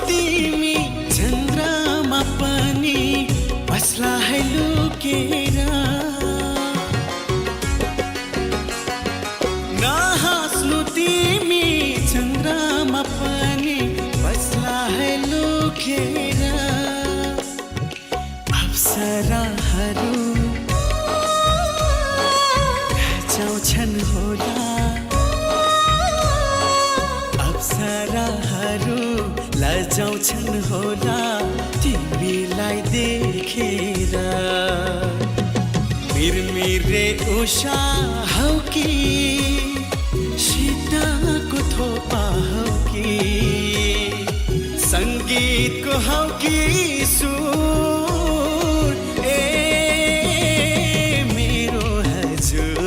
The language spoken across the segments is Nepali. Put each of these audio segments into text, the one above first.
तिमी चन्द्रमा पनि बस्ला है लुकेर नहाँस्नु तिमी चन्द्रमा पनि बस्ला है लुकेर अप्सराहरू लजाउँछन् होला अप्सराहरू लजाउँछन् होला तिमीलाई देखेर मिरमिरे उषा हौ कि शीतको थोपा हौ कि सङ्गीतको हौ कि सुर ए मेरो हजुर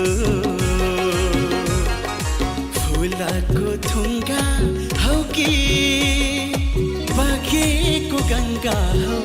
फुलको थुङ्गा हौ कि बगेको गङ्गा हौ